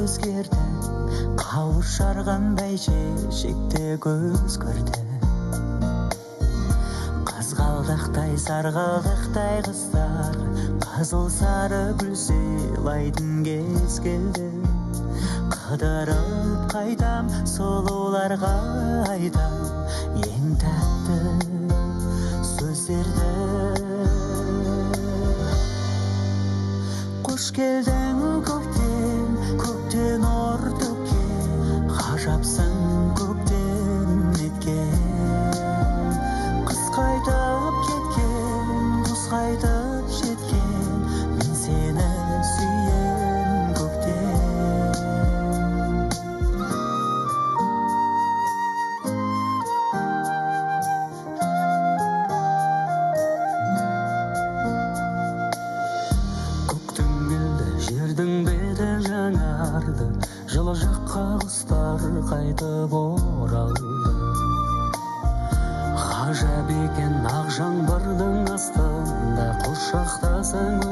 өзгерді, қауышарғандай шешекте көз көрді. Қызғалдақтай сарғалдақтай қыздар, қызыл сары гүл сыйлайтын кез келді. Қыдырып қайтам, сұлуларға айтам ең тәтті сөздерді. Қош келдің көктем, көктен нұр төккен, ғажапсың көктем неткен. Қыс қайтып кеткен, құс қайтып жеткен, мен сені сүйем көктем. Көктем келді, жердің беті жаңарды, жылы жаққа құстар қайтып оралды. Ғажап екен ақ жаңбырдың астында, құшақтасаң